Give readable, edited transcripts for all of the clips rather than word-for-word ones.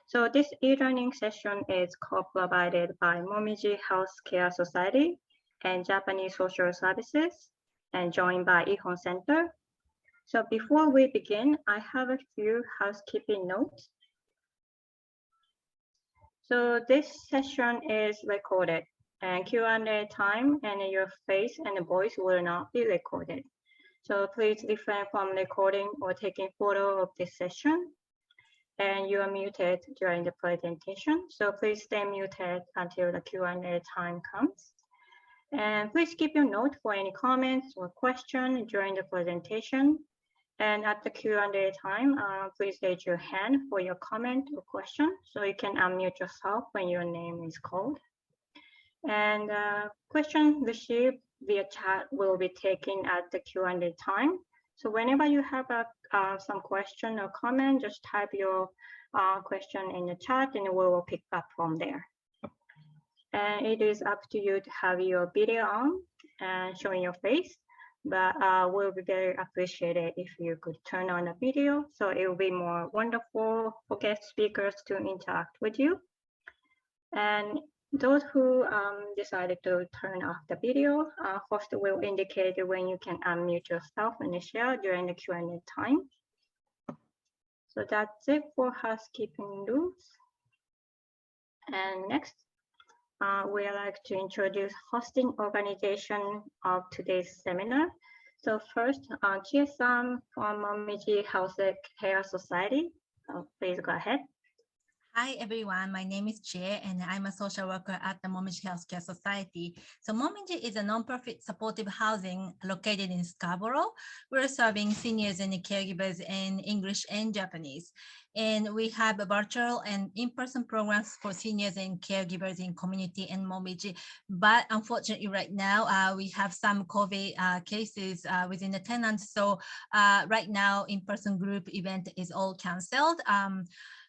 So this e-learning session is co-provided by Momiji Healthcare Society and Japanese Social Services and joined by Ihon Center. So before we begin, I have a few housekeeping notes. So this session is recorded and Q&A time and your face and voice will not be recorded. So please refrain from recording or taking photo of this session. And you are muted during the presentation. So please stay muted until the Q&A time comes. And please keep your note for any comments or questions during the presentation. And at the Q&A time, please raise your hand for your comment or question so you can unmute yourself when your name is called. And questions received via chat will be taken at the Q&A time. So whenever you have some question or comment, just type your question in the chat and we will pick up from there. And it is up to you to have your video on and showing your face. But we'll be very appreciated if you could turn on the video. So it will be more wonderful for guest speakers to interact with you. And those who decided to turn off the video, host will indicate when you can unmute yourself and share during the Q&A time. So that's it for housekeeping rules. And next, we'd like to introduce hosting organization of today's seminar. So first, Chie-san from Momiji Healthcare Society. Please go ahead. Hi everyone, my name is Chie and I'm a social worker at the Momiji Healthcare Society. So Momiji is a non-profit supportive housing located in Scarborough. We're serving seniors and caregivers in English and Japanese. And we have a virtual and in-person programs for seniors and caregivers in community and Momiji. But unfortunately right now, we have some COVID cases within the tenants. So right now, in-person group event is all canceled.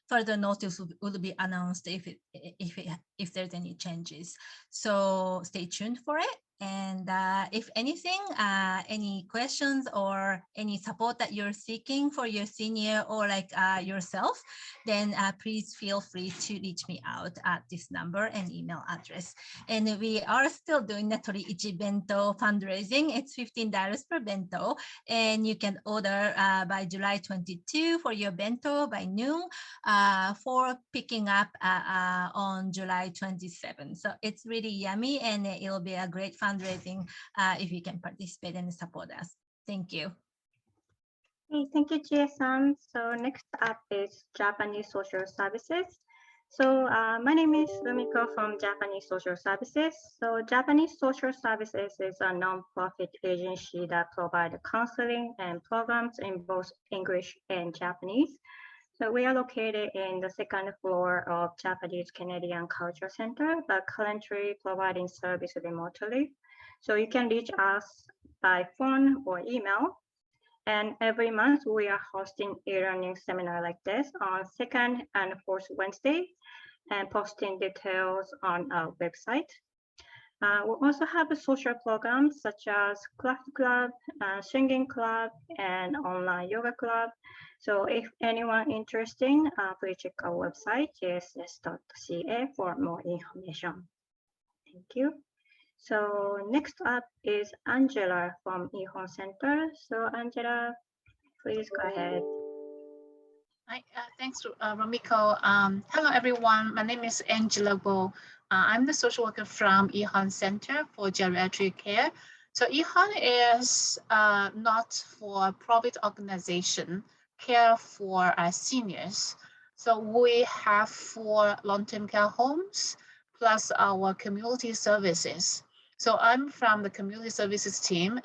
Further notice will be announced if there's any changes. So stay tuned for it. And if anything, any questions or any support that you're seeking for your senior or like yourself, then please feel free to reach me out at this number and email address. And we are still doing the Tori-ichi Bento fundraising. It's $15 per bento. And you can order by July 22 for your bento by noon for picking up on July 27. So it's really yummy and it'll be a great fundraising if you can participate and support us. Thank you. Okay, thank you, Chie-san. So next up is Japanese Social Services. So my name is Rumiko from Japanese Social Services. So Japanese Social Services is a non-profit agency that provides counseling and programs in both English and Japanese. So we are located in the second floor of Japanese Canadian Culture Center, but currently providing service remotely. So you can reach us by phone or email. And every month we are hosting e-learning seminar like this on second and fourth Wednesday and posting details on our website. We also have social programs such as craft club, singing club, and online yoga club. So if anyone interested, please check our website, jss.ca for more information. Thank you. So next up is Angela from Ihon Center. So Angela, please go ahead. Hi, thanks, Rumiko. Hello, everyone. My name is Angela Bo. I'm the social worker from Ihon Center for Geriatric Care. So Ihon is not for profit organization, care for seniors. So we have 4 long-term care homes plus our community services. So I'm from the community services team,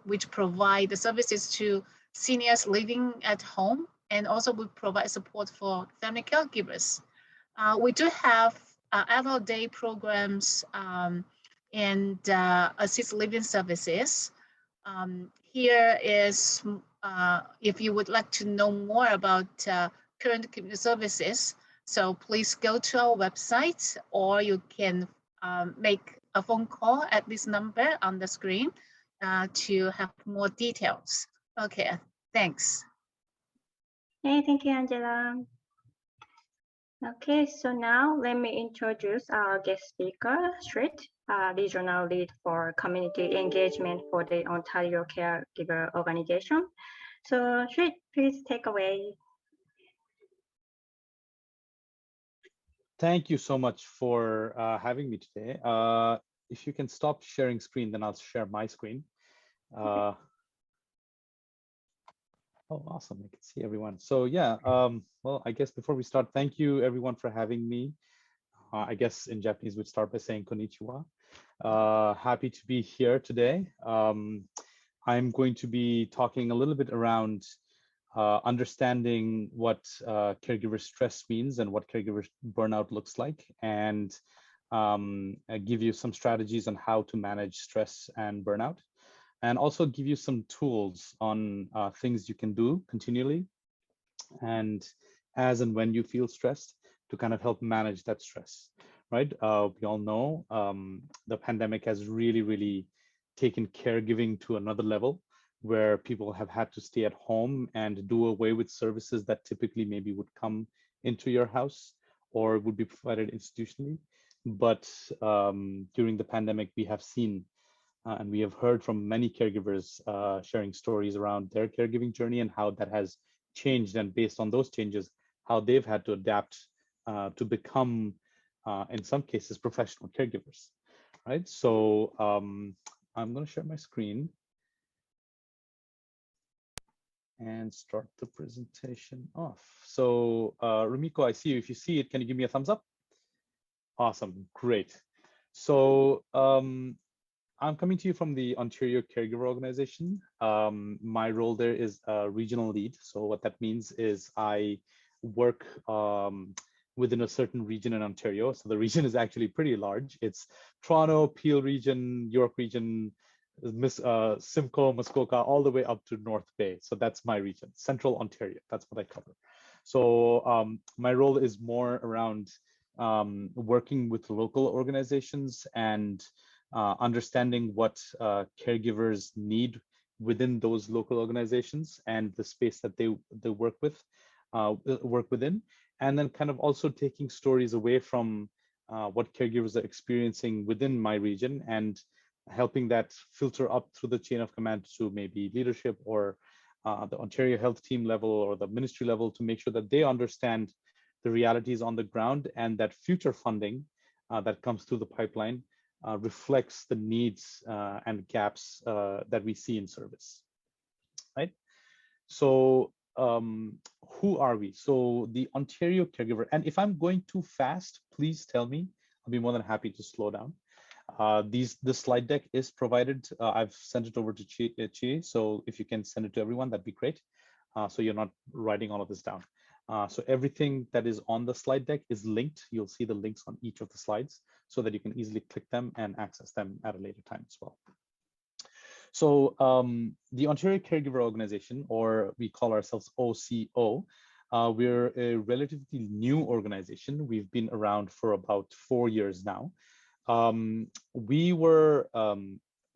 which provide the services to seniors living at home, and also we provide support for family caregivers. We do have adult day programs and assisted living services. Here is, if you would like to know more about current community services, so please go to our website or you can make a phone call at this number on the screen to have more details. Okay, thanks. Hey, thank you, Angela. Okay, so now let me introduce our guest speaker, Srit, Regional Lead for Community Engagement for the Ontario Caregiver Organization. So Srit, please take away. Thank you so much for having me today. If you can stop sharing screen, then I'll share my screen. Oh, awesome. I can see everyone. So yeah, well, I guess before we start, thank you everyone for having me. I guess in Japanese, we'd start by saying konnichiwa. Happy to be here today. I'm going to be talking a little bit around understanding what caregiver stress means and what caregiver burnout looks like, and give you some strategies on how to manage stress and burnout, and also give you some tools on things you can do continually and as and when you feel stressed to kind of help manage that stress, right? We all know the pandemic has really taken caregiving to another level, where people have had to stay at home and do away with services that typically maybe would come into your house or would be provided institutionally. But during the pandemic, we have seen and we have heard from many caregivers sharing stories around their caregiving journey and how that has changed, and based on those changes, how they've had to adapt to become, in some cases, professional caregivers, right? So I'm going to share my screen and start the presentation off. So Rumiko, I see you. If you see it, can you give me a thumbs up? Awesome, great. So I'm coming to you from the Ontario Caregiver Organization. My role there is a regional lead. So what that means is I work within a certain region in Ontario. So the region is actually pretty large. It's Toronto, Peel region, York region, Simcoe, Muskoka, all the way up to North Bay. So that's my region, Central Ontario. That's what I cover. So my role is more around working with local organizations and understanding what caregivers need within those local organizations and the space that they work within, and then kind of also taking stories away from what caregivers are experiencing within my region and helping that filter up through the chain of command to maybe leadership or the Ontario Health Team level or the ministry level, to make sure that they understand the realities on the ground and that future funding that comes through the pipeline reflects the needs and gaps that we see in service, right? So who are we? So the Ontario Caregiver, and if I'm going too fast, please tell me. I'll be more than happy to slow down. This slide deck is provided. I've sent it over to Chi, so if you can send it to everyone, that'd be great. So you're not writing all of this down. So everything that is on the slide deck is linked. You'll see the links on each of the slides so that you can easily click them and access them at a later time as well. So the Ontario Caregiver Organization, or we call ourselves OCO, we're a relatively new organization. We've been around for about 4 years now. We were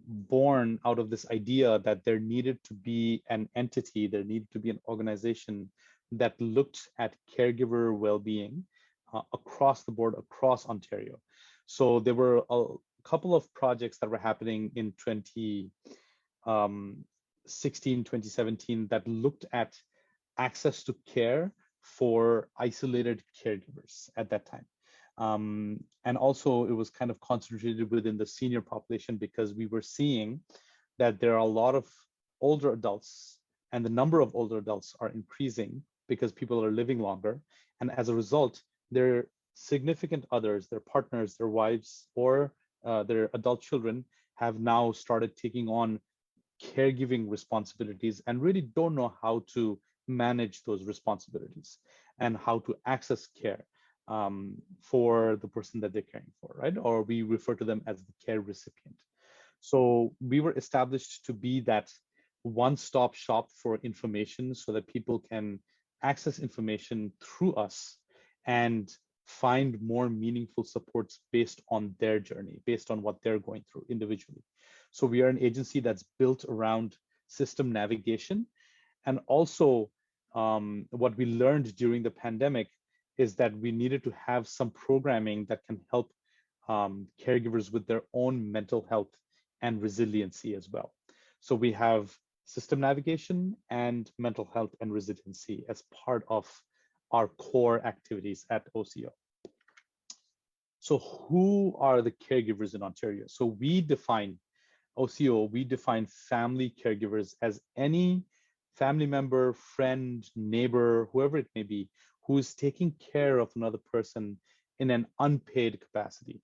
born out of this idea that there needed to be an entity, there needed to be an organization that looked at caregiver well-being across the board, across Ontario. So there were a couple of projects that were happening in 2016, 2017 that looked at access to care for isolated caregivers at that time. And also it was kind of concentrated within the senior population, because we were seeing that there are a lot of older adults, and the number of older adults are increasing because people are living longer. And as a result, their significant others, their partners, their wives, or their adult children have now started taking on caregiving responsibilities and really don't know how to manage those responsibilities and how to access care for the person that they're caring for, right? Or we refer to them as the care recipient. So we were established to be that one-stop shop for information so that people can access information through us and find more meaningful supports based on their journey, based on what they're going through individually. So we are an agency that's built around system navigation. And also what we learned during the pandemic is that we needed to have some programming that can help caregivers with their own mental health and resiliency as well. So we have system navigation and mental health and resiliency as part of our core activities at OCO. So who are the caregivers in Ontario? So we define, OCO, we define family caregivers as any family member, friend, neighbor, whoever it may be, who is taking care of another person in an unpaid capacity.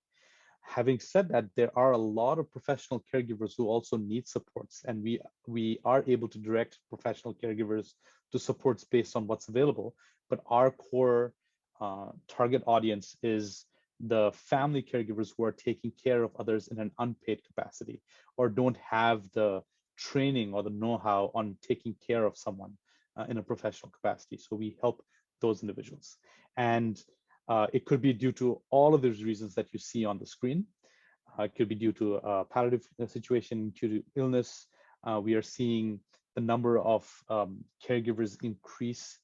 Having said that, there are a lot of professional caregivers who also need supports, and we are able to direct professional caregivers to supports based on what's available. But our core target audience is the family caregivers who are taking care of others in an unpaid capacity, or don't have the training or the know-how on taking care of someone in a professional capacity. So we help those individuals. And it could be due to all of those reasons that you see on the screen. It could be due to a palliative situation, due to illness. We are seeing the number of caregivers increase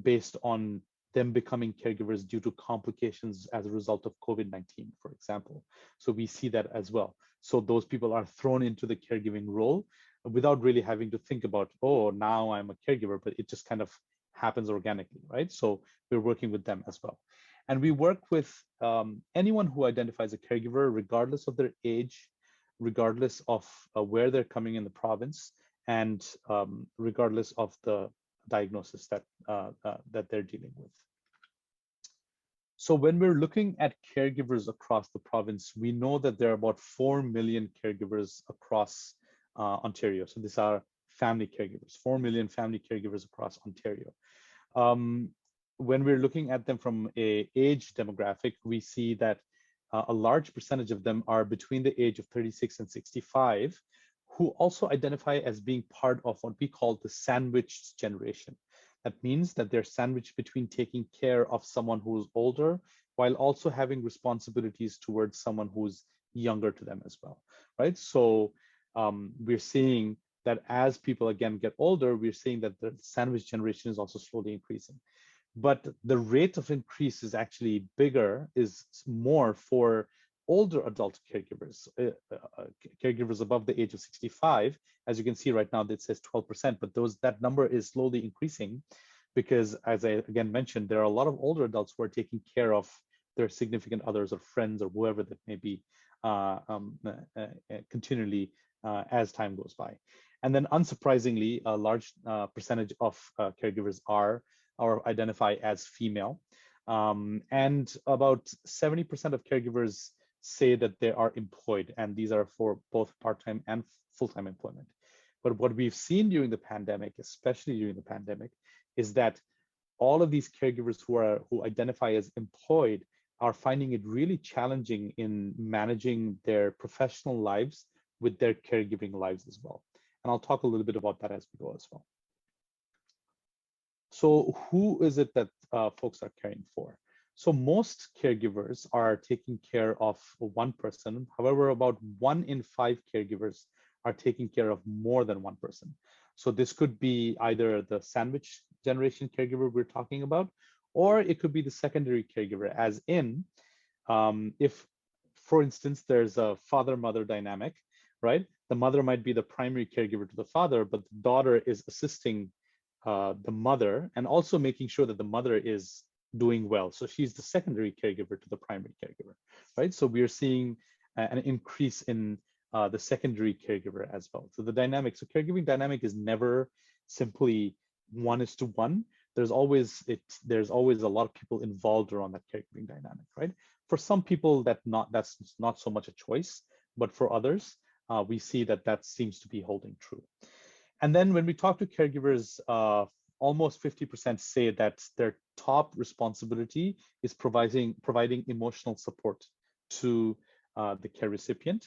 based on them becoming caregivers due to complications as a result of COVID-19, for example. So we see that as well. So those people are thrown into the caregiving role without really having to think about, oh, now I'm a caregiver, but it just kind of happens organically, right? So we're working with them as well. And we work with anyone who identifies a caregiver, regardless of their age, regardless of where they're coming in the province, and regardless of the diagnosis that they're dealing with. So when we're looking at caregivers across the province, we know that there are about 4 million caregivers across Ontario. So these are family caregivers, 4 million family caregivers across Ontario. When we're looking at them from an age demographic, we see that a large percentage of them are between the age of 36 and 65, who also identify as being part of what we call the sandwiched generation. That means that they're sandwiched between taking care of someone who's older while also having responsibilities towards someone who's younger to them as well, right? So we're seeing that as people again get older, we're seeing that the sandwich generation is also slowly increasing. But the rate of increase is actually bigger, is more for older adult caregivers, caregivers above the age of 65. As you can see right now, that says 12%, but that number is slowly increasing because, as I again mentioned, there are a lot of older adults who are taking care of their significant others or friends or whoever that may be continually as time goes by. And then unsurprisingly, a large percentage of caregivers are identify as female. And about 70% of caregivers say that they are employed, and these are for both part-time and full-time employment. But what we've seen during the pandemic, especially during the pandemic, is that all of these caregivers who identify as employed are finding it really challenging in managing their professional lives with their caregiving lives as well. And I'll talk a little bit about that as we go as well. So who is it that folks are caring for? So most caregivers are taking care of one person. However, about 1 in 5 caregivers are taking care of more than one person. So this could be either the sandwich generation caregiver we're talking about, or it could be the secondary caregiver, as in if, for instance, there's a father-mother dynamic, right? The mother might be the primary caregiver to the father, but the daughter is assisting the mother and also making sure that the mother is doing well. So she's the secondary caregiver to the primary caregiver, right? So we are seeing an increase in the secondary caregiver as well. So the dynamic, so caregiving dynamic is never simply 1:1. There's always a lot of people involved around that caregiving dynamic, right? For some people that's not so much a choice, but for others, we see that seems to be holding true. And then when we talk to caregivers, almost 50% say that their top responsibility is providing emotional support to the care recipient,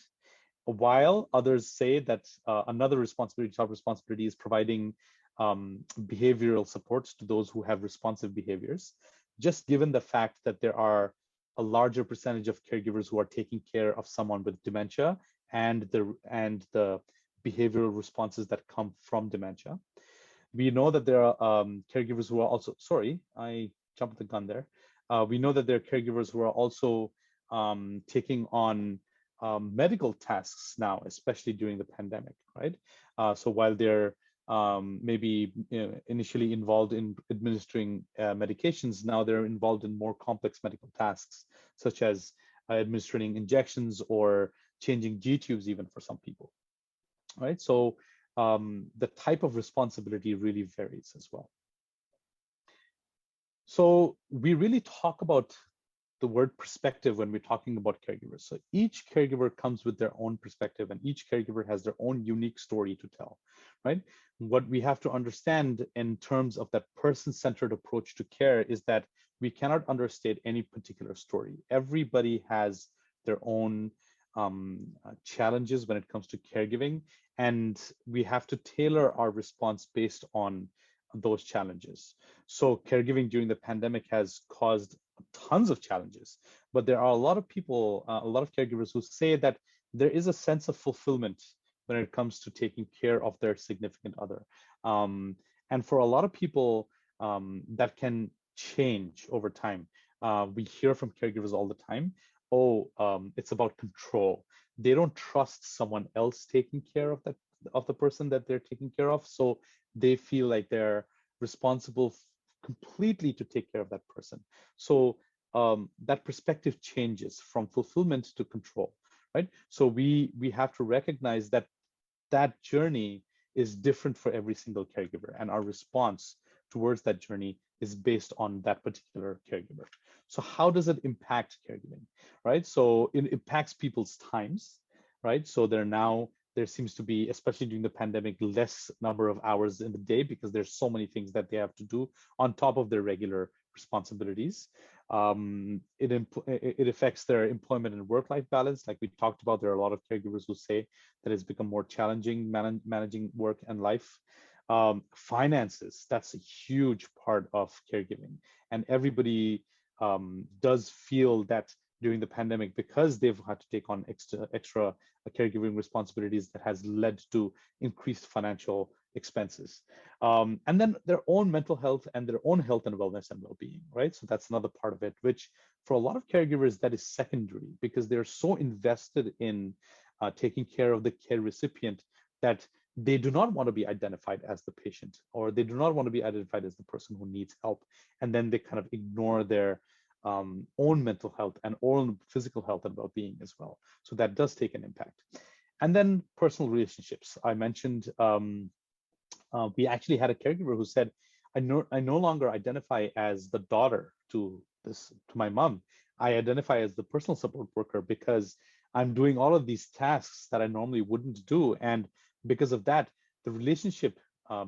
while others say that another top responsibility is providing behavioral support to those who have responsive behaviors, just given the fact that there are a larger percentage of caregivers who are taking care of someone with dementia and the behavioral responses that come from dementia. We know that there are caregivers who are also, sorry, I jump the gun there. We know that there are caregivers who are also taking on medical tasks now, especially during the pandemic, right? So while they're maybe initially involved in administering medications, now they're involved in more complex medical tasks, such as administering injections or changing G-tubes even for some people, right? So the type of responsibility really varies as well. So we really talk about the word perspective when we're talking about caregivers. So each caregiver comes with their own perspective, and each caregiver has their own unique story to tell, right? What we have to understand in terms of that person-centered approach to care is that we cannot understate any particular story. Everybody has their own challenges when it comes to caregiving, and we have to tailor our response based on those challenges. So caregiving during the pandemic has caused tons of challenges, but there are a lot of people, a lot of caregivers who say that there is a sense of fulfillment when it comes to taking care of their significant other. And for a lot of people, that can change over time. We hear from caregivers all the time, it's about control. They don't trust someone else taking care of the person that they're taking care of, so they feel like they're responsible completely to take care of that person. So that perspective changes from fulfillment to control, right? So we have to recognize that that journey is different for every single caregiver, and our response towards that journey is based on that particular caregiver. So how does it impact caregiving, right? So it impacts people's times, right? So there seems to be, especially during the pandemic, less number of hours in the day because there's so many things that they have to do on top of their regular responsibilities. It affects their employment and work-life balance. Like we talked about, there are a lot of caregivers who say that it's become more challenging managing work and life. Finances, that's a huge part of caregiving. And everybody does feel that during the pandemic, because they've had to take on extra caregiving responsibilities, that has led to increased financial expenses. And then their own mental health and their own health and wellness and well-being, right? So that's another part of it, which for a lot of caregivers, that is secondary because they're so invested in taking care of the care recipient that they do not want to be identified as the patient, or they do not want to be identified as the person who needs help. And then they kind of ignore their own mental health and own physical health and well-being as well. So that does take an impact. And then personal relationships. I mentioned we actually had a caregiver who said, I no longer identify as the daughter to my mom. I identify as the personal support worker because I'm doing all of these tasks that I normally wouldn't do. And because of that, the relationship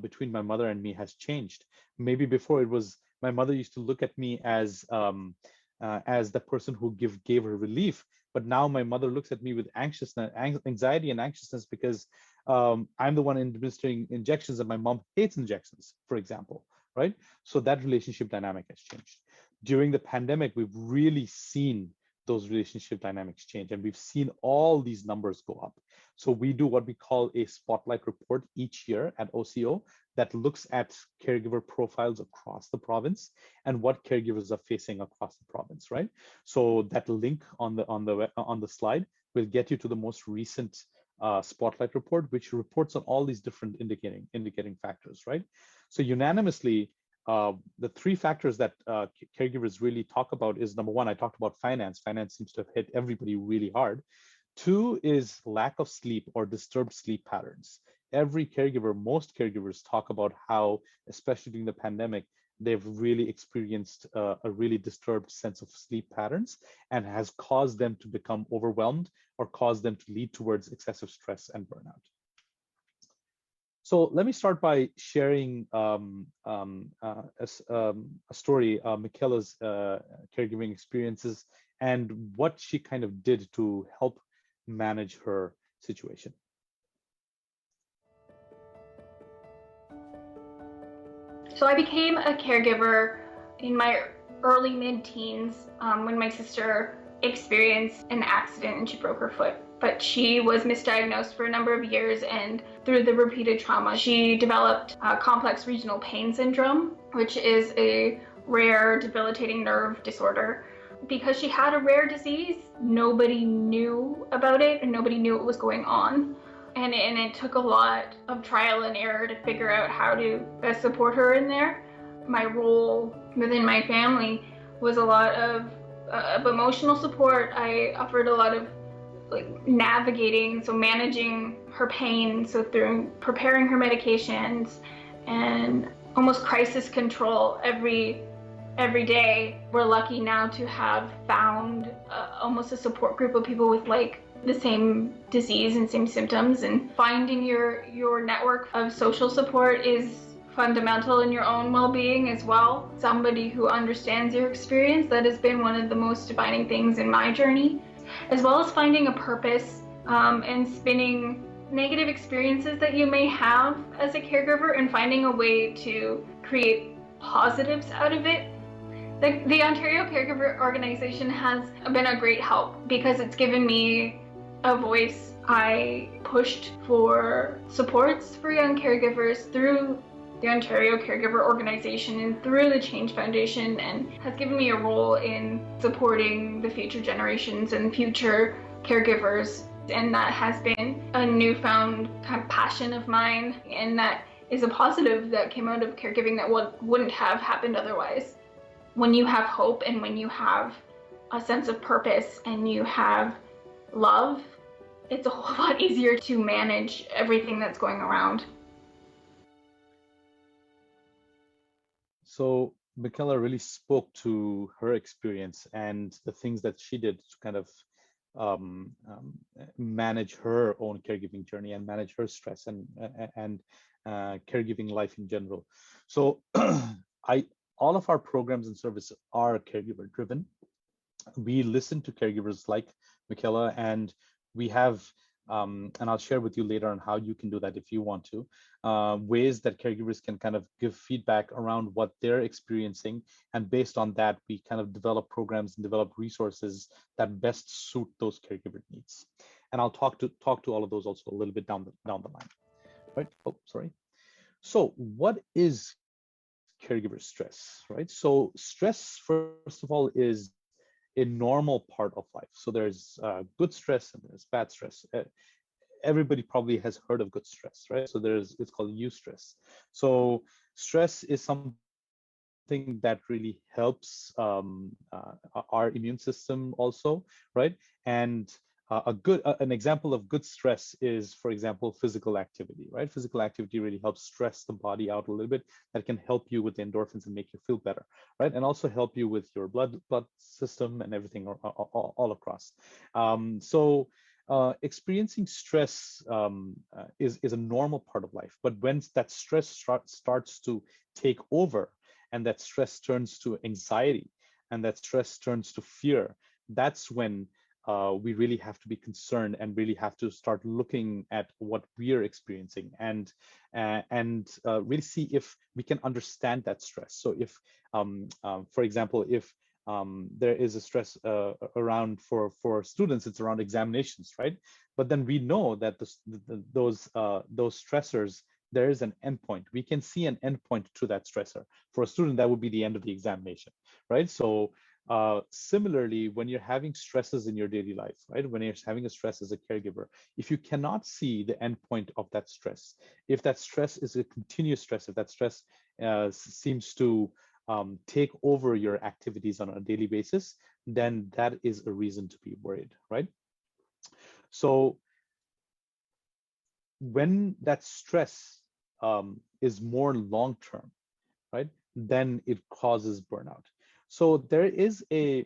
between my mother and me has changed. Maybe before it was, my mother used to look at me as the person who gave her relief, but now my mother looks at me with anxiety and anxiousness because I'm the one administering injections and my mom hates injections, for example, right? So that relationship dynamic has changed. During the pandemic, we've really seen those relationship dynamics change, and we've seen all these numbers go up. So we do what we call a spotlight report each year at OCO that looks at caregiver profiles across the province and what caregivers are facing across the province, right? So that link on the slide will get you to the most recent spotlight report, which reports on all these different indicating factors, right? So unanimously, the three factors that caregivers really talk about is, number one, I talked about finance. Finance seems to have hit everybody really hard. Two is lack of sleep or disturbed sleep patterns. Every caregiver, most caregivers talk about how, especially during the pandemic, they've really experienced a really disturbed sense of sleep patterns, and has caused them to become overwhelmed or caused them to lead towards excessive stress and burnout. So let me start by sharing a story, Michaela's caregiving experiences and what she kind of did to help manage her situation. So I became a caregiver in my early mid-teens when my sister experienced an accident and she broke her foot. But she was misdiagnosed for a number of years, and through the repeated trauma, she developed complex regional pain syndrome, which is a rare debilitating nerve disorder. Because she had a rare disease, nobody knew about it and nobody knew what was going on. And it took a lot of trial and error to figure out how to best support her in there. My role within my family was a lot of emotional support. I offered a lot of navigating, so managing her pain, so through preparing her medications and almost crisis control every day. We're lucky now to have found almost a support group of people with the same disease and same symptoms, and finding your network of social support is fundamental in your own well-being as well. Somebody who understands your experience, that has been one of the most defining things in my journey, as well as finding a purpose and spinning negative experiences that you may have as a caregiver and finding a way to create positives out of it. The Ontario Caregiver Organization has been a great help because it's given me a voice. I pushed for supports for young caregivers through the Ontario Caregiver Organization and through the Change Foundation, and has given me a role in supporting the future generations and future caregivers. And that has been a newfound kind of passion of mine, and that is a positive that came out of caregiving that wouldn't have happened otherwise. When you have hope and when you have a sense of purpose and you have love, it's a whole lot easier to manage everything that's going around. So Michaela really spoke to her experience and the things that she did to kind of manage her own caregiving journey and manage her stress and caregiving life in general. So all of our programs and services are caregiver driven. We listen to caregivers like Michaela, and we have and I'll share with you later on how you can do that if you want to, ways that caregivers can kind of give feedback around what they're experiencing, and based on that we kind of develop programs and develop resources that best suit those caregiver needs. And I'll talk to all of those also a little bit down the line, right? Oh, sorry. So what is caregiver stress, right? So stress, first of all, is a normal part of life. So there's good stress and there's bad stress. Everybody probably has heard of good stress, right? So it's called eustress. So stress is something that really helps our immune system also, right? And an example of good stress is, for example, physical activity, right? Physical activity really helps stress the body out a little bit. That can help you with the endorphins and make you feel better, right? And also help you with your blood system and everything all across. So experiencing stress is a normal part of life, but when that stress starts to take over, and that stress turns to anxiety, and that stress turns to fear, that's when we really have to be concerned and really have to start looking at what we are experiencing and really see if we can understand that stress. So if, for example, if there is a stress around for students, it's around examinations, right? But then we know that those stressors, there is an endpoint. We can see an endpoint to that stressor. For a student, that would be the end of the examination, right? So similarly, when you're having stresses in your daily life, right? When you're having a stress as a caregiver, if you cannot see the endpoint of that stress, if that stress is a continuous stress, if that stress seems to take over your activities on a daily basis, then that is a reason to be worried, right? So when that stress is more long-term, right, then it causes burnout. So there is a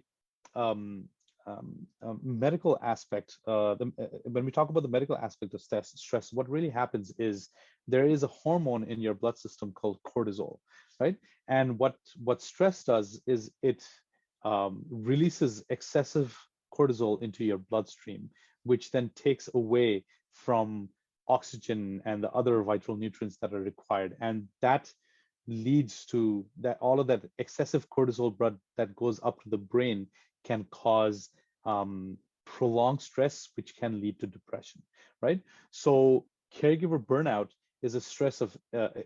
medical aspect. When we talk about the medical aspect of stress, what really happens is there is a hormone in your blood system called cortisol, right? And what stress does is it releases excessive cortisol into your bloodstream, which then takes away from oxygen and the other vital nutrients that are required, and that leads to that all of that excessive cortisol blood that goes up to the brain can cause prolonged stress, which can lead to depression, right? So caregiver burnout is a stress of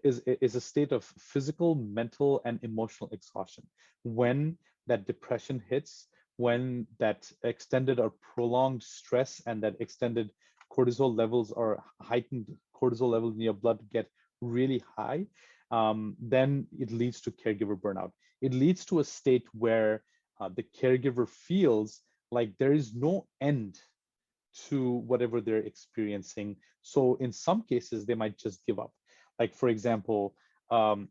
is a state of physical, mental, and emotional exhaustion. When that depression hits, when that extended or prolonged stress and that extended cortisol levels or heightened cortisol levels in your blood get really high, then it leads to caregiver burnout. It leads to a state where the caregiver feels like there is no end to whatever they're experiencing. So in some cases, they might just give up. Like, for example,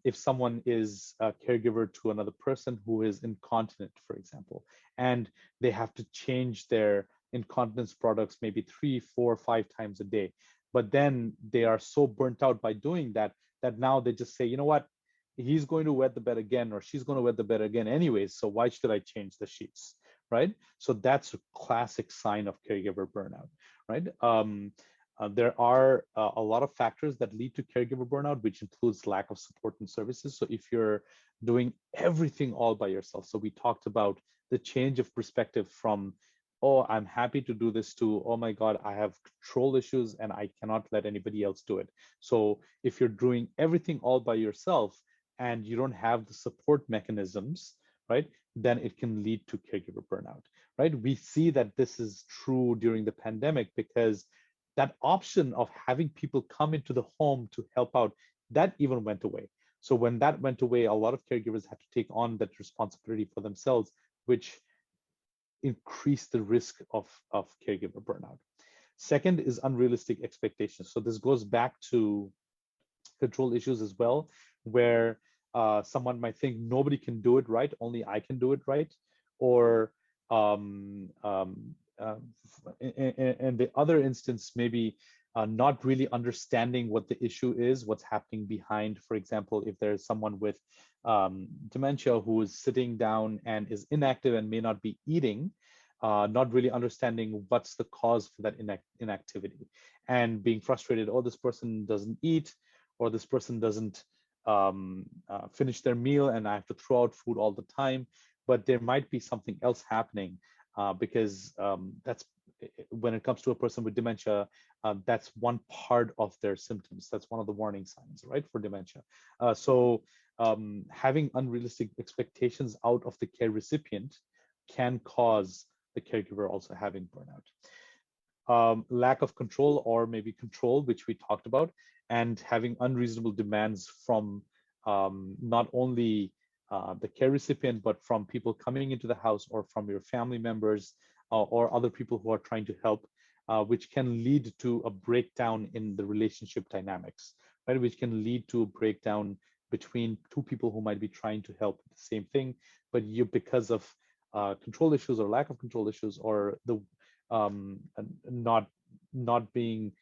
if someone is a caregiver to another person who is incontinent, for example, and they have to change their incontinence products maybe 3, 4, 5 times a day, but then they are so burnt out by doing that, that now they just say, you know what, he's going to wet the bed again, or she's going to wet the bed again anyways, so why should I change the sheets, right? So that's a classic sign of caregiver burnout, right? There are a lot of factors that lead to caregiver burnout, which includes lack of support and services. So if you're doing everything all by yourself, so we talked about the change of perspective from, oh, I'm happy to do this, to, oh my God, I have control issues and I cannot let anybody else do it. So if you're doing everything all by yourself and you don't have the support mechanisms, right, then it can lead to caregiver burnout, right? We see that this is true during the pandemic because that option of having people come into the home to help out, that even went away. So when that went away, a lot of caregivers had to take on that responsibility for themselves, which increased the risk of caregiver burnout. Second is unrealistic expectations. So this goes back to control issues as well, where someone might think nobody can do it right, only I can do it right, or in the other instance, maybe not really understanding what the issue is, what's happening behind. For example, if there's someone with dementia who is sitting down and is inactive and may not be eating, not really understanding what's the cause for that inactivity, and being frustrated, oh, this person doesn't eat, or this person doesn't finish their meal and I have to throw out food all the time. But there might be something else happening because that's, when it comes to a person with dementia, that's one part of their symptoms. That's one of the warning signs, right, for dementia. So having unrealistic expectations out of the care recipient can cause the caregiver also having burnout. Lack of control, or maybe control, which we talked about, and having unreasonable demands from not only the care recipient, but from people coming into the house or from your family members or other people who are trying to help, which can lead to a breakdown in the relationship dynamics, right? Which can lead to a breakdown between two people who might be trying to help with the same thing, but you, because of control issues or lack of control issues, or the not being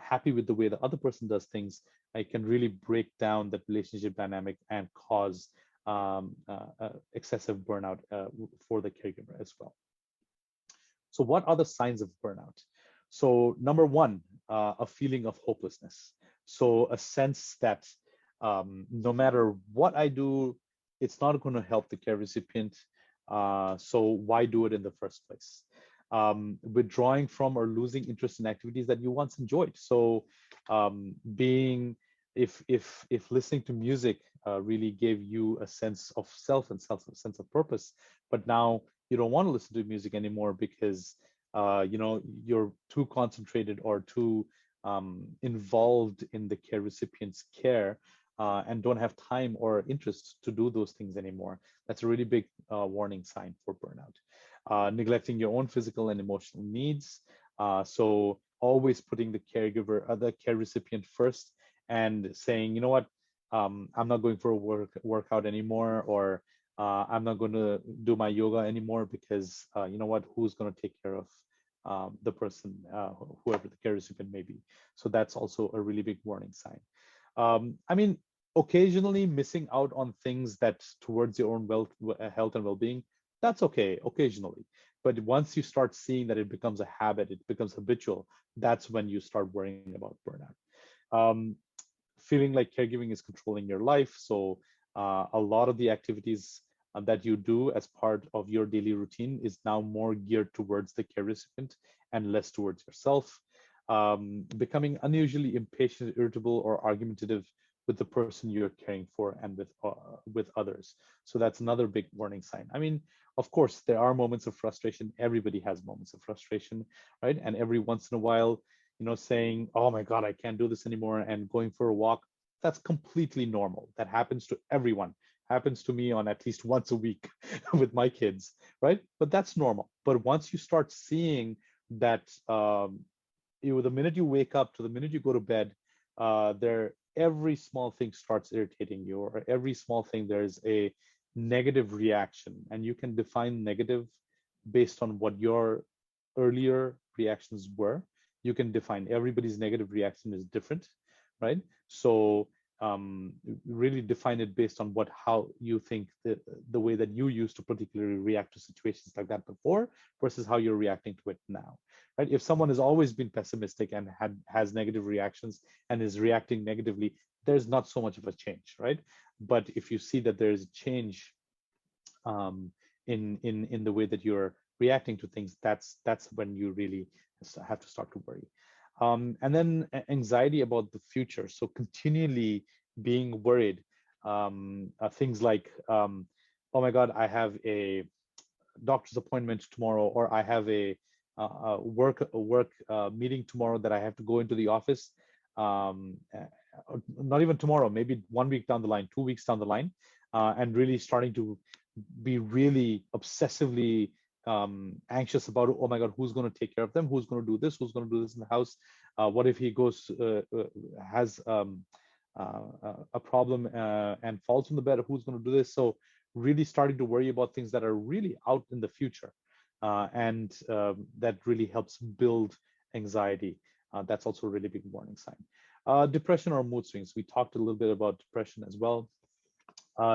happy with the way the other person does things, it can really break down that relationship dynamic and cause excessive burnout for the caregiver as well. So what are the signs of burnout? So number one, a feeling of hopelessness. So a sense that no matter what I do, it's not going to help the care recipient. So why do it in the first place? Withdrawing from or losing interest in activities that you once enjoyed. So being, if listening to music really gave you a sense of self and sense of purpose, but now you don't want to listen to music anymore because you know, you're too concentrated or too involved in the care recipient's care and don't have time or interest to do those things anymore. That's a really big warning sign for burnout. Neglecting your own physical and emotional needs. So always putting the caregiver, the care recipient first, and saying, you know what, I'm not going for a workout anymore, or I'm not going to do my yoga anymore because you know what, who's going to take care of the person, whoever the care recipient may be. So that's also a really big warning sign. I mean, occasionally missing out on things that towards your own health and well-being, that's okay, occasionally. But once you start seeing that it becomes a habit, it becomes habitual, that's when you start worrying about burnout. Feeling like caregiving is controlling your life. So a lot of the activities that you do as part of your daily routine is now more geared towards the care recipient and less towards yourself. becoming unusually impatient, irritable, or argumentative with the person you're caring for and with others. So that's another big warning sign. I mean, of course, there are moments of frustration. Everybody has moments of frustration, right? And every once in a while, saying, oh my God, I can't do this anymore, and going for a walk, that's completely normal. That happens to everyone. Happens to me on at least once a week with my kids, right? But that's normal. But once you start seeing that, the minute you wake up to the minute you go to bed, every small thing starts irritating you, or every small thing there's a negative reaction, and you can define negative based on what your earlier reactions were. You can define everybody's negative reaction is different, right? So really define it based on how you think the way that you used to particularly react to situations like that before versus how you're reacting to it now, right? If someone has always been pessimistic and has negative reactions and is reacting negatively, there's not so much of a change, right? But if you see that there's a change in the way that you're reacting to things, that's when you really have to start to worry. And then anxiety about the future. So continually being worried. Things like, oh my God, I have a doctor's appointment tomorrow, or I have a work meeting tomorrow that I have to go into the office. Not even tomorrow, maybe 1 week down the line, 2 weeks down the line, and really starting to be really obsessively anxious about, oh my God, who's going to take care of them? Who's going to do this? Who's going to do this in the house? What if he goes, has a problem and falls on the bed? Who's going to do this? So really starting to worry about things that are really out in the future. And that really helps build anxiety. That's also a really big warning sign. Depression or mood swings. We talked a little bit about depression as well.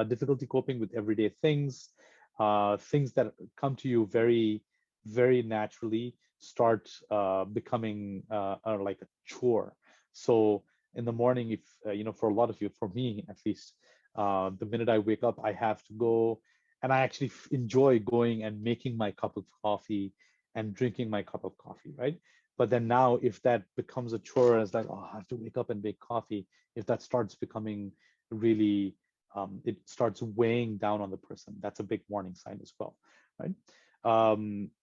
Difficulty coping with everyday things. Things that come to you very, very naturally start becoming like a chore. So in the morning, if for a lot of you, for me at least, the minute I wake up, I have to go, and I actually enjoy going and making my cup of coffee and drinking my cup of coffee, right? But then now, if that becomes a chore, it's like, oh, I have to wake up and make coffee. If that starts becoming really it starts weighing down on the person, that's a big warning sign as well, right?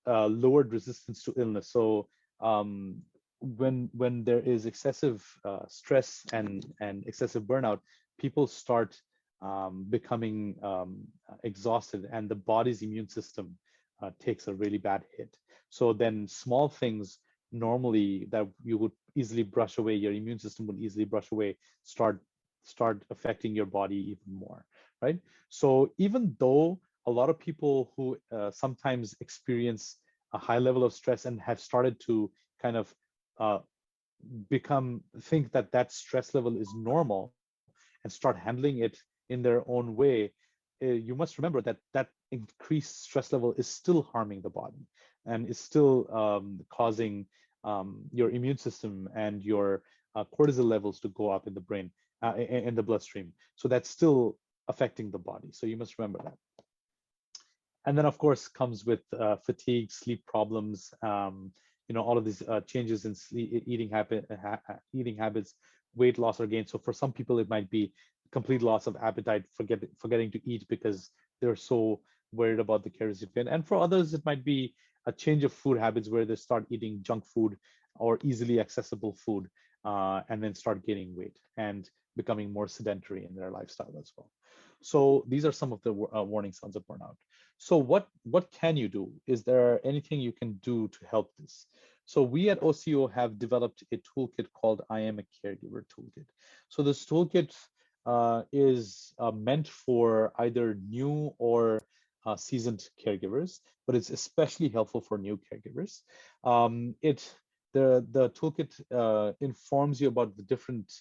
Lowered resistance to illness. So when there is excessive stress and excessive burnout, people start becoming exhausted, and the body's immune system takes a really bad hit. So then small things normally that you would easily brush away, your immune system would easily brush away, start affecting your body even more, right? So even though a lot of people who sometimes experience a high level of stress and have started to kind of think that stress level is normal and start handling it in their own way, you must remember that increased stress level is still harming the body and is still causing your immune system and your cortisol levels to go up in the brain, in the bloodstream. So that's still affecting the body. So you must remember that. And then of course comes with fatigue, sleep problems, all of these changes in eating habits, weight loss or gain. So for some people, it might be complete loss of appetite, forgetting to eat because they're so worried about the calories. And for others, it might be a change of food habits where they start eating junk food or easily accessible food, and then start gaining weight and becoming more sedentary in their lifestyle as well. So these are some of the warning signs of burnout. So what can you do? Is there anything you can do to help this? So we at OCO have developed a toolkit called I Am a Caregiver Toolkit. So this toolkit is meant for either new or seasoned caregivers, but it's especially helpful for new caregivers. The toolkit informs you about the different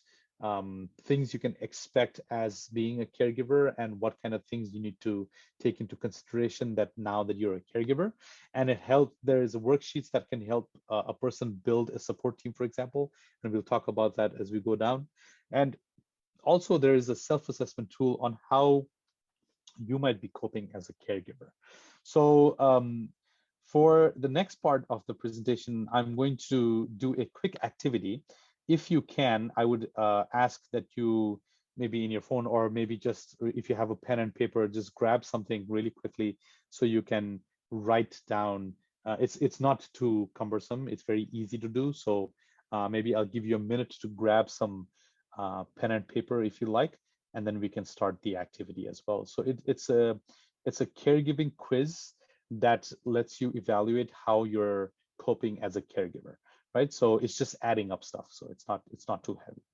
things you can expect as being a caregiver and what kind of things you need to take into consideration that now that you're a caregiver. And there's worksheets that can help a person build a support team, for example, and we'll talk about that as we go down. And also there is a self-assessment tool on how you might be coping as a caregiver. So for the next part of the presentation, I'm going to do a quick activity. If you can, I would ask that you maybe in your phone, or maybe just if you have a pen and paper, just grab something really quickly so you can write down. It's not too cumbersome. It's very easy to do. So maybe I'll give you a minute to grab some pen and paper if you like, and then we can start the activity as well. So it's a caregiving quiz that lets you evaluate how you're coping as a caregiver, right? So it's just adding up stuff. So it's not too heavy.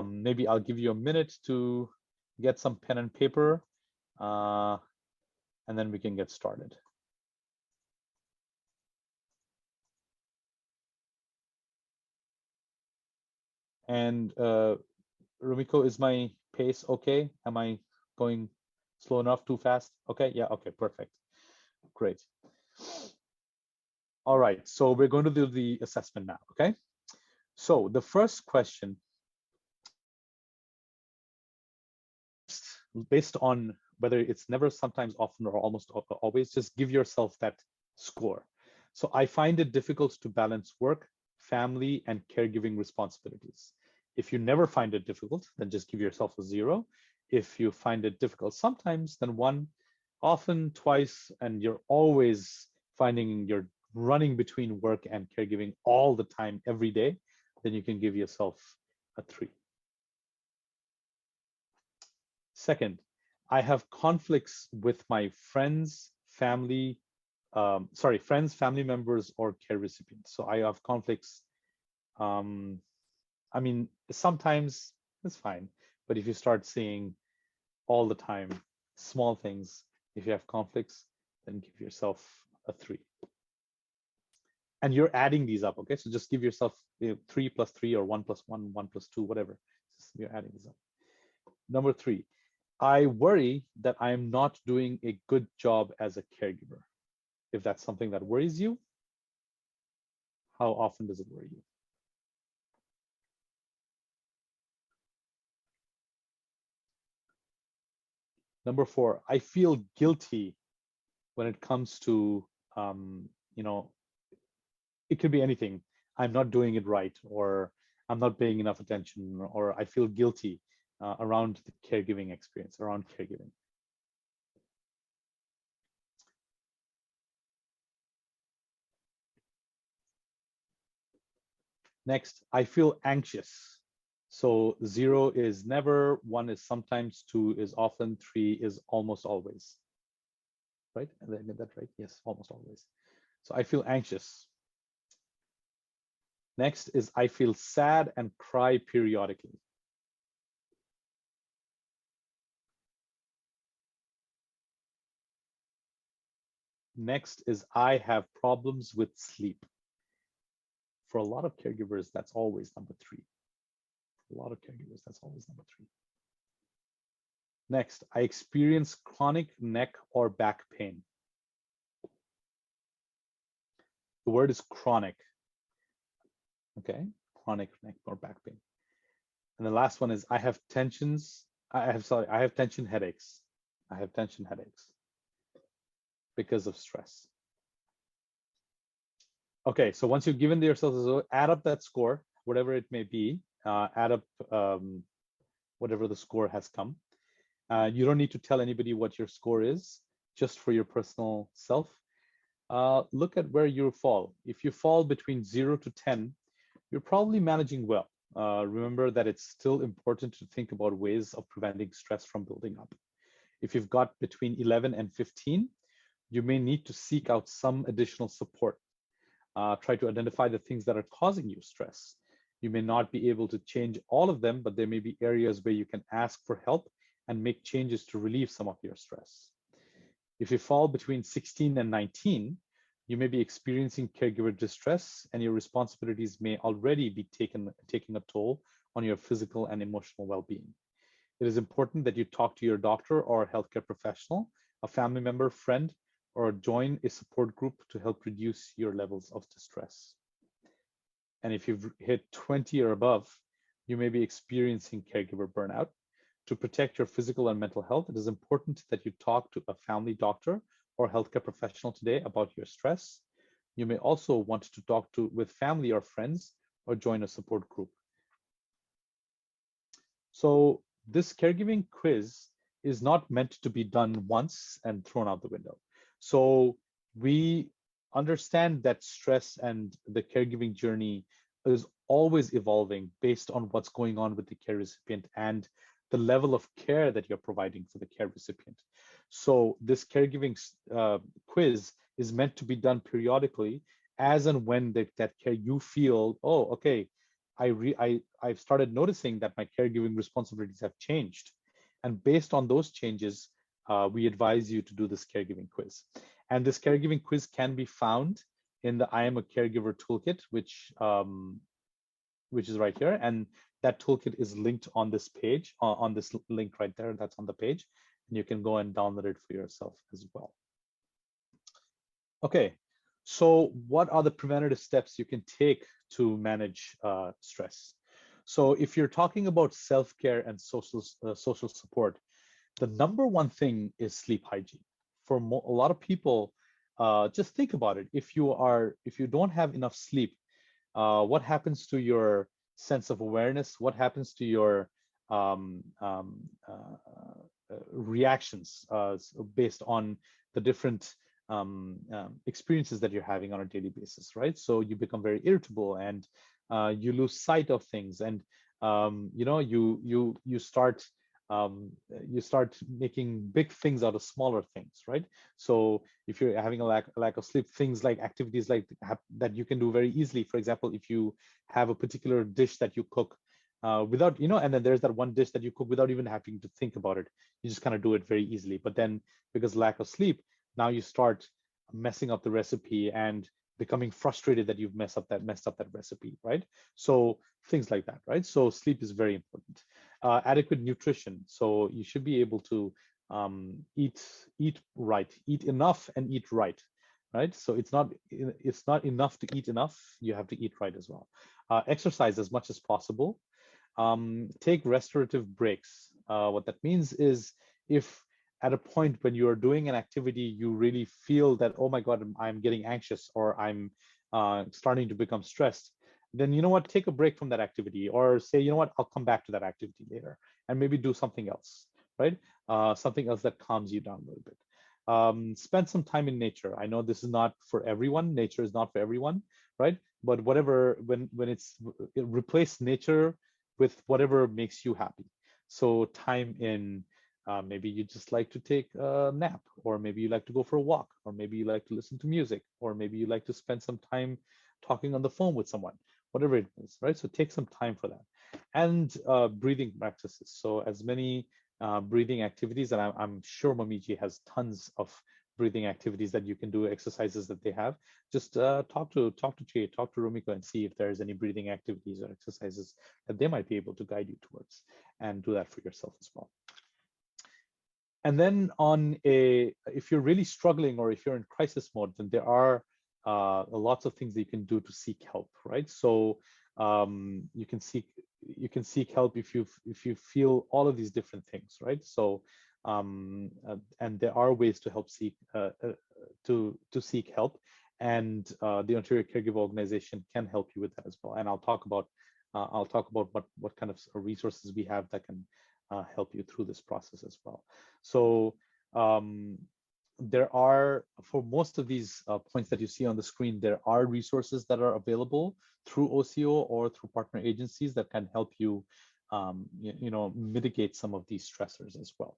Maybe I'll give you a minute to get some pen and paper, and then we can get started. And Rumiko, is my pace okay? Am I going slow enough, too fast? Okay, yeah, okay, perfect. Great. All right, so we're going to do the assessment now, okay? So the first question, based on whether it's never, sometimes, often, or almost always, just give yourself that score. So I find it difficult to balance work, family, and caregiving responsibilities. If you never find it difficult, then just give yourself a 0. If you find it difficult sometimes, then 1, often, twice, and you're always finding you're running between work and caregiving all the time, every day, then you can give yourself a 3. Second, I have conflicts with my friends, family members, or care recipients. So I have conflicts. I mean, sometimes it's fine, but if you start seeing all the time small things, if you have conflicts, then give yourself a 3. And you're adding these up, okay? So just give yourself 3 plus 3, or 1 plus 1, 1 plus 2, whatever. You're adding these up. Number 3, I worry that I am not doing a good job as a caregiver. If that's something that worries you, how often does it worry you? Number 4, I feel guilty when it comes to, you know, it could be anything. I'm not doing it right, or I'm not paying enough attention, or I feel guilty around the caregiving experience, around caregiving. Next, I feel anxious. So 0 is never, 1 is sometimes, 2 is often, 3 is almost always. Right? Did I get that right? Yes, almost always. So I feel anxious. Next is I feel sad and cry periodically. Next is I have problems with sleep. For a lot of caregivers, that's always number 3. A lot of caregivers, that's always number 3. Next, I experience chronic neck or back pain. The word is chronic. Okay, chronic neck or back pain. And the last one is I have tension headaches. I have tension headaches because of stress. Okay, so once you've given yourself, add up that score, whatever it may be, add up whatever the score has come. You don't need to tell anybody what your score is, just for your personal self. Look at where you fall. If you fall between 0 to 10, you're probably managing well. Remember that it's still important to think about ways of preventing stress from building up. If you've got between 11 and 15, you may need to seek out some additional support. Try to identify the things that are causing you stress. You may not be able to change all of them, but there may be areas where you can ask for help and make changes to relieve some of your stress. If you fall between 16 and 19, you may be experiencing caregiver distress, and your responsibilities may already be taking a toll on your physical and emotional well-being. It is important that you talk to your doctor or healthcare professional, a family member, friend, or join a support group to help reduce your levels of distress. And if you've hit 20 or above, you may be experiencing caregiver burnout. To protect your physical and mental health, it is important that you talk to a family doctor or healthcare professional today about your stress. You may also want to talk with family or friends or join a support group. So this caregiving quiz is not meant to be done once and thrown out the window. So we understand that stress and the caregiving journey is always evolving based on what's going on with the care recipient and the level of care that you're providing for the care recipient. So this caregiving quiz is meant to be done periodically as and when that care you feel, oh, okay, I've started noticing that my caregiving responsibilities have changed. And based on those changes, we advise you to do this caregiving quiz. And this caregiving quiz can be found in the I Am a Caregiver toolkit, which is right here. And that toolkit is linked on this page, on this link right there, that's on the page. And you can go and download it for yourself as well. Okay, so what are the preventative steps you can take to manage stress? So if you're talking about self-care and social support, the number one thing is sleep hygiene. For a lot of people, just think about it. If you don't have enough sleep, what happens to your sense of awareness? What happens to your reactions based on the different experiences that you're having on a daily basis, right? So you become very irritable and you lose sight of things, and you start making big things out of smaller things, right? So if you're having a lack of sleep, things like activities like that you can do very easily. For example, if you have a particular dish that you cook without, and then there's that one dish that you cook without even having to think about it, you just kind of do it very easily. But then because lack of sleep, now you start messing up the recipe and becoming frustrated that you've messed up that recipe, right? So things like that, right? So sleep is very important. Adequate nutrition. So you should be able to eat right, eat enough and eat right, right? So it's not enough to eat enough. You have to eat right as well. Exercise as much as possible. Take restorative breaks. What that means is if at a point when you are doing an activity, you really feel that, oh my God, I'm getting anxious or I'm starting to become stressed, then you know what, take a break from that activity, or say, you know what, I'll come back to that activity later and maybe do something else, right? Something else that calms you down a little bit. Spend some time in nature. I know this is not for everyone. Nature is not for everyone, right? But whatever, when replace nature with whatever makes you happy. So time in, maybe you just like to take a nap, or maybe you like to go for a walk, or maybe you like to listen to music, or maybe you like to spend some time talking on the phone with someone, whatever it is, right? So take some time for that. And breathing practices. So as many breathing activities, and I'm sure Momiji has tons of breathing activities that you can do, exercises that they have. Just talk to Jay, talk to Rumiko, and see if there's any breathing activities or exercises that they might be able to guide you towards, and do that for yourself as well. And then if you're really struggling, or if you're in crisis mode, then there are lots of things that you can do to seek help, right? So you can seek help if you feel all of these different things, right? So and there are ways to help seek help, and the Ontario Caregiver Organization can help you with that as well. And I'll talk about what kind of resources we have that can help you through this process as well. So there are, for most of these points that you see on the screen, there are resources that are available through OCO or through partner agencies that can help you, mitigate some of these stressors as well,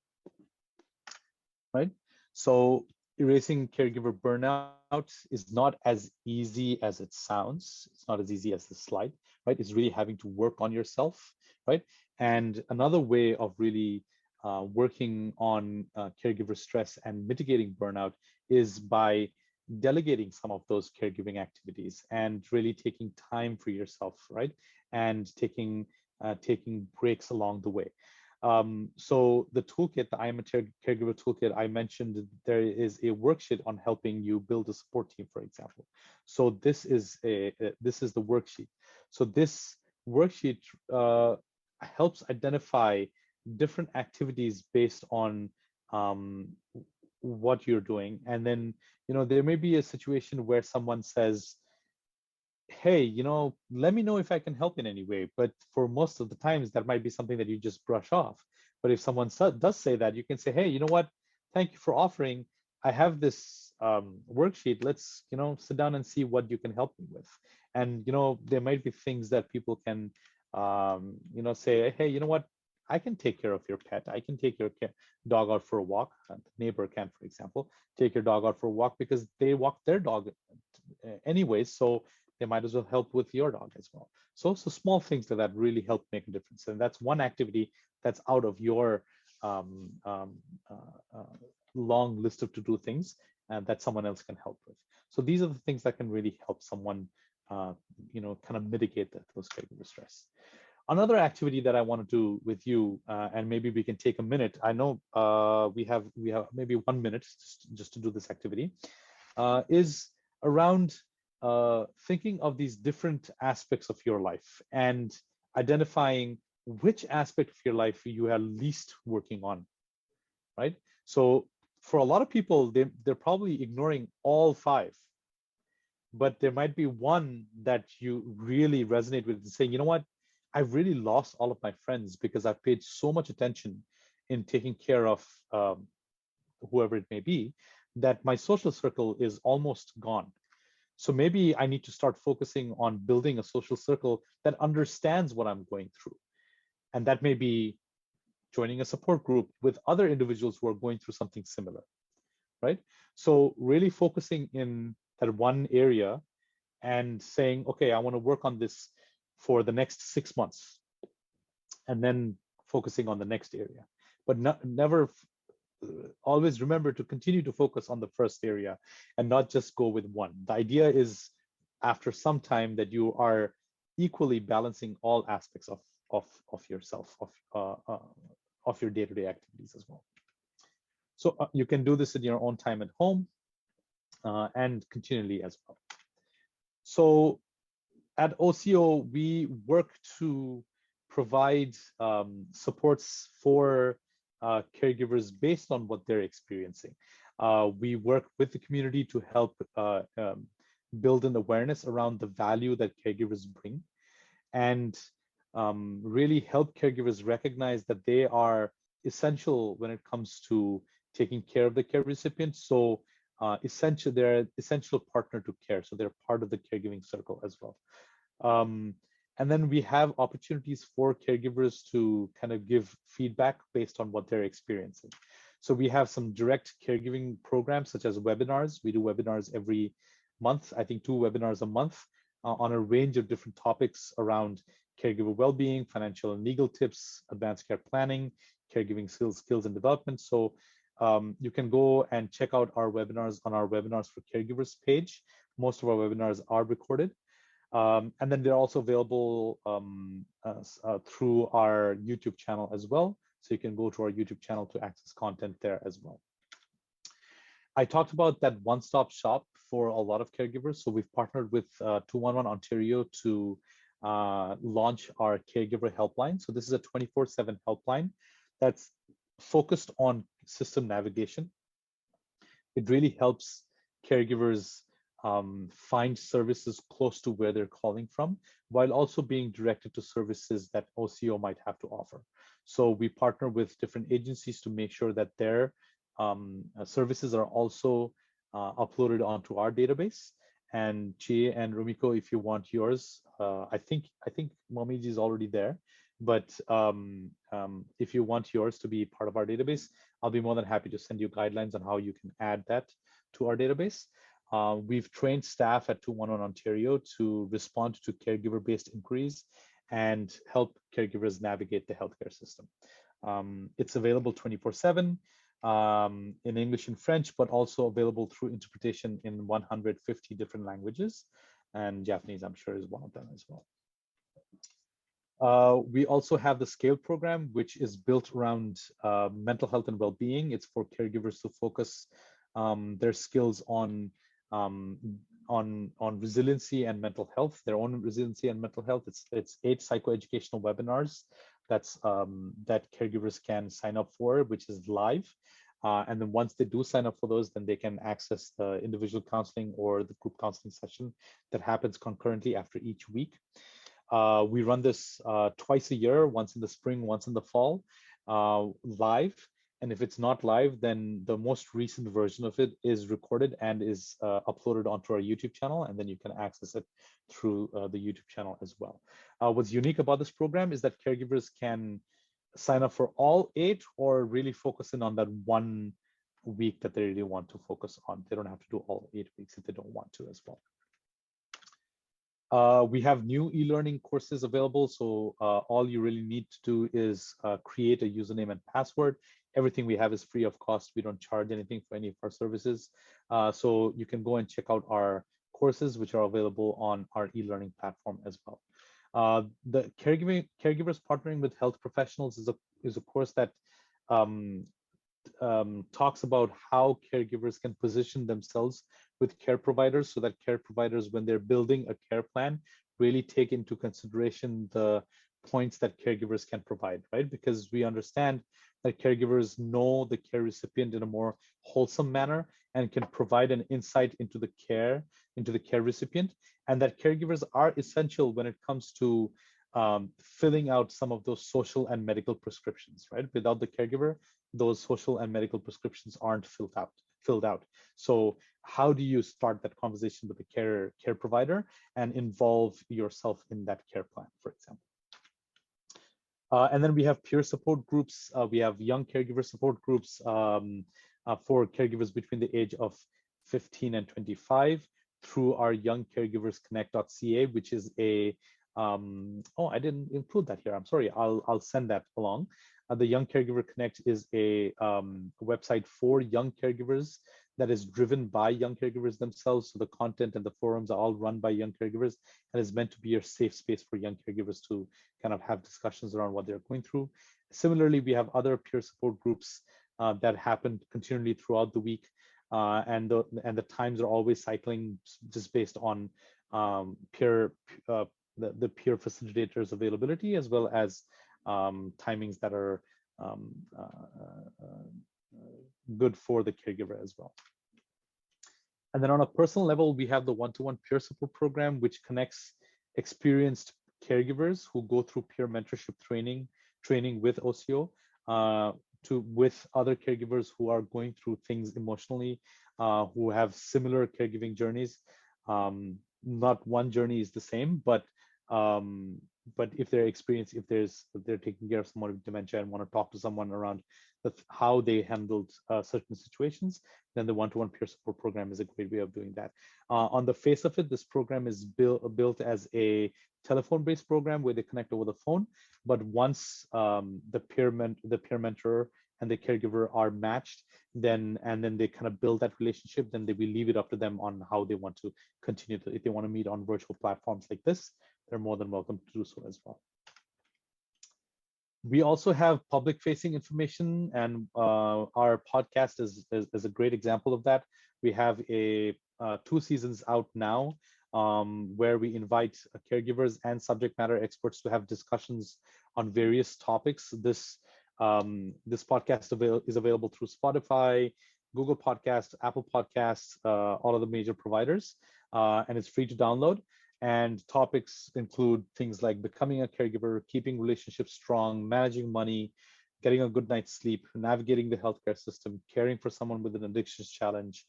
right? So erasing caregiver burnout is not as easy as it sounds. It's not as easy as the slide, right? It's really having to work on yourself, right? And another way of really working on caregiver stress and mitigating burnout is by delegating some of those caregiving activities and really taking time for yourself, right? And taking breaks along the way. So the toolkit, the I Am a Caregiver toolkit, I mentioned there is a worksheet on helping you build a support team, for example. So this is the worksheet. So this worksheet helps identify different activities based on what you're doing. And then, there may be a situation where someone says, hey, let me know if I can help in any way. But for most of the times, that might be something that you just brush off. But if someone does say that, you can say, hey, you know what? Thank you for offering. I have this worksheet. Let's, sit down and see what you can help me with. And, there might be things that people can, say, hey, you know what? I can take care of your pet. I can take your dog out for a walk. The neighbor can, for example, take your dog out for a walk because they walk their dog anyways. So they might as well help with your dog as well. So small things that really help make a difference. And that's one activity that's out of your long list of to-do things and that someone else can help with. So these are the things that can really help someone, kind of mitigate those caregiver stress. Another activity that I want to do with you, and maybe we can take a minute. I know we have maybe 1 minute just to do this activity, is around thinking of these different aspects of your life and identifying which aspect of your life you are least working on, right? So for a lot of people, they're probably ignoring all 5, but there might be one that you really resonate with and saying, you know what? I've really lost all of my friends because I've paid so much attention in taking care of whoever it may be, that my social circle is almost gone. So maybe I need to start focusing on building a social circle that understands what I'm going through. And that may be joining a support group with other individuals who are going through something similar, right? So really focusing in that one area and saying, okay, I want to work on this for the next 6 months, and then focusing on the next area. But never, always remember to continue to focus on the first area and not just go with one. The idea is after some time that you are equally balancing all aspects of yourself, of your day-to-day activities as well. So you can do this in your own time at home and continually as well. So at OCO, we work to provide supports for caregivers based on what they're experiencing. We work with the community to help build an awareness around the value that caregivers bring, and really help caregivers recognize that they are essential when it comes to taking care of the care recipient. So they're an essential partner to care. So they're part of the caregiving circle as well. And then we have opportunities for caregivers to kind of give feedback based on what they're experiencing. So we have some direct caregiving programs such as webinars. We do webinars every month, I think 2 webinars a month on a range of different topics around caregiver well-being, financial and legal tips, advanced care planning, caregiving skills and development. So you can go and check out our webinars on our Webinars for Caregivers page. Most of our webinars are recorded. And then they're also available through our YouTube channel as well. So you can go to our YouTube channel to access content there as well. I talked about that one-stop shop for a lot of caregivers. So we've partnered with 211 Ontario to launch our caregiver helpline. So this is a 24/7 helpline that's focused on system navigation. It really helps caregivers find services close to where they're calling from, while also being directed to services that OCO might have to offer. So we partner with different agencies to make sure that their services are also uploaded onto our database. And Chie and Rumiko, if you want yours, I think Momiji is already there. But if you want yours to be part of our database, I'll be more than happy to send you guidelines on how you can add that to our database. We've trained staff at 211 Ontario to respond to caregiver-based inquiries and help caregivers navigate the healthcare system. It's available 24/7 in English and French, but also available through interpretation in 150 different languages, and Japanese, I'm sure, is one of them as well. We also have the SCALE program, which is built around mental health and well-being. It's for caregivers to focus their skills on resiliency and mental health, their own resiliency and mental health. It's 8 psychoeducational webinars that caregivers can sign up for, which is live. And then once they do sign up for those, then they can access the individual counseling or the group counseling session that happens concurrently after each week. We run this twice a year, once in the spring, once in the fall, live. And if it's not live, then the most recent version of it is recorded and is uploaded onto our YouTube channel, and then you can access it through the YouTube channel as well. What's unique about this program is that caregivers can sign up for all 8 or really focus in on that 1 week that they really want to focus on. They don't have to do all 8 weeks if they don't want to as well. We have new e-learning courses available. So all you really need to do is create a username and password. Everything we have is free of cost. We don't charge anything for any of our services. So you can go and check out our courses, which are available on our e-learning platform as well. The caregivers partnering with health professionals is a course that talks about how caregivers can position themselves with care providers so that care providers, when they're building a care plan, really take into consideration the points that caregivers can provide, right? Because we understand that caregivers know the care recipient in a more wholesome manner and can provide an insight into the care recipient, and that caregivers are essential when it comes to filling out some of those social and medical prescriptions, right? Without the caregiver, those social and medical prescriptions aren't filled out. So how do you start that conversation with the care provider and involve yourself in that care plan, for example? And then we have peer support groups. We have young caregiver support groups for caregivers between the age of 15 and 25 through our youngcaregiversconnect.ca, which is a oh, I didn't include that here. I'm sorry. I'll send that along. The Young Caregiver Connect is a website for young caregivers that is driven by young caregivers themselves. So the content and the forums are all run by young caregivers and is meant to be a safe space for young caregivers to kind of have discussions around what they're going through. Similarly, we have other peer support groups that happen continually throughout the week. And the times are always cycling just based on the peer facilitators availability, as well as timings that are good for the caregiver as well. And then on a personal level, we have the one-to-one peer support program, which connects experienced caregivers who go through peer mentorship training with OCO with other caregivers who are going through things emotionally, who have similar caregiving journeys. Not one journey is the same, but if they're taking care of someone with dementia and want to talk to someone around how they handled certain situations, then the one-to-one peer support program is a great way of doing that. On the face of it, this program is built as a telephone-based program where they connect over the phone. But once the peer mentor and the caregiver are matched, then they kind of build that relationship, then we leave it up to them on how they want to continue if they want to meet on virtual platforms like this, they're more than welcome to do so as well. We also have public facing information, and our podcast is a great example of that. We have 2 seasons out now where we invite caregivers and subject matter experts to have discussions on various topics. This podcast is available through Spotify, Google Podcasts, Apple Podcasts, all of the major providers, and it's free to download. And topics include things like becoming a caregiver, keeping relationships strong, managing money, getting a good night's sleep, navigating the healthcare system, caring for someone with an addictions challenge,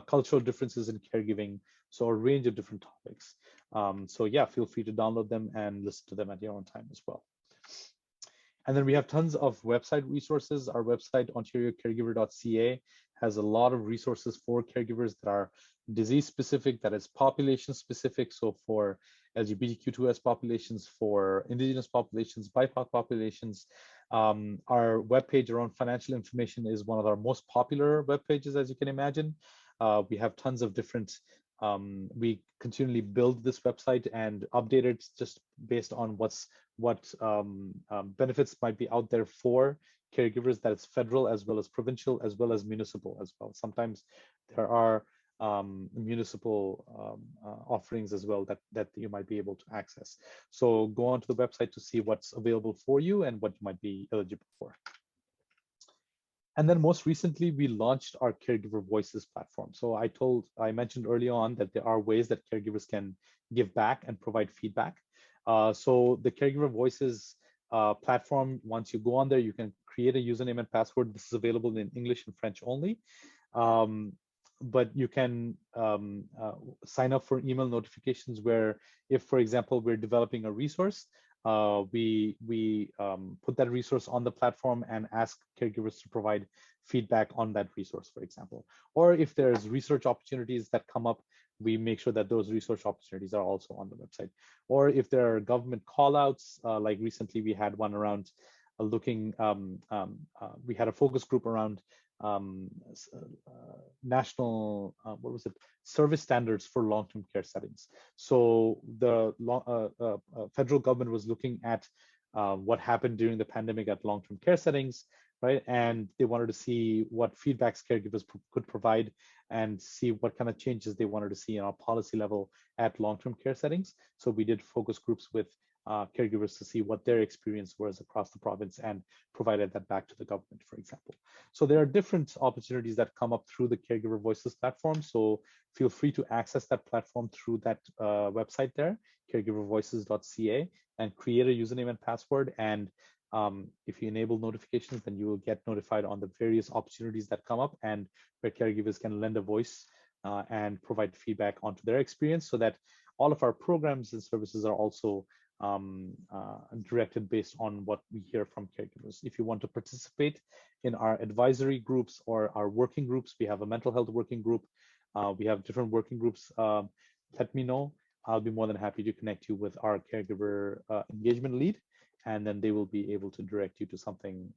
cultural differences in caregiving, so a range of different topics. So yeah, feel free to download them and listen to them at your own time as well. And then we have tons of website resources. Our website, OntarioCaregiver.ca, has a lot of resources for caregivers that are disease specific, that is population specific. So for LGBTQ2S populations, for Indigenous populations, BIPOC populations. Our webpage around financial information is one of our most popular web pages, as you can imagine. We have tons of different, we continually build this website and update it just based on what benefits might be out there for caregivers, that is federal as well as provincial as well as municipal as well. Sometimes there are municipal offerings as well that you might be able to access. So go onto the website to see what's available for you and what you might be eligible for. And then most recently, we launched our Caregiver Voices platform. So I mentioned early on that there are ways that caregivers can give back and provide feedback. So the Caregiver Voices platform, once you go on there, you can create a username and password. This is available in English and French only. But you can sign up for email notifications where if, for example, we're developing a resource, we put that resource on the platform and ask caregivers to provide feedback on that resource, for example. Or if there's research opportunities that come up, we make sure that those research opportunities are also on the website. Or if there are government callouts, like recently we had one around we had a focus group around national service standards for long-term care settings. So the federal government was looking at what happened during the pandemic at long-term care settings, right? And they wanted to see what feedbacks caregivers could provide and see what kind of changes they wanted to see in our policy level at long-term care settings. So we did focus groups with caregivers to see what their experience was across the province and provided that back to the government, for example. So there are different opportunities that come up through the Caregiver Voices platform. So feel free to access that platform through that website there, caregivervoices.ca, and create a username and password. And if you enable notifications, then you will get notified on the various opportunities that come up and where caregivers can lend a voice and provide feedback onto their experience, so that all of our programs and services are also directed based on what we hear from caregivers. If you want to participate in our advisory groups or our working groups, we have a mental health working group. We have different working groups. Let me know. I'll be more than happy to connect you with our caregiver engagement lead, and then they will be able to direct you to something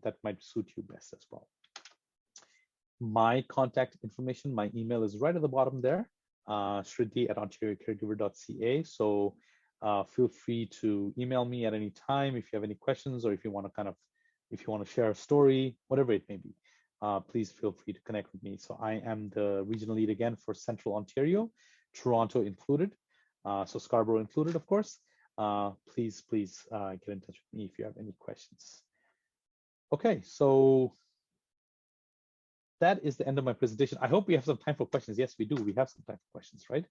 that might suit you best as well. My contact information, my email is right at the bottom there, shriddhi@ontariocaregiver.ca. So feel free to email me at any time if you have any questions, or if you want to share a story, whatever it may be. Please feel free to connect with me. So I am the regional lead again for Central Ontario, Toronto included, so Scarborough included, of course. Please get in touch with me if you have any questions. Okay, so that is the end of my presentation. I hope we have some time for questions. Yes, we do. We have some time for questions, right?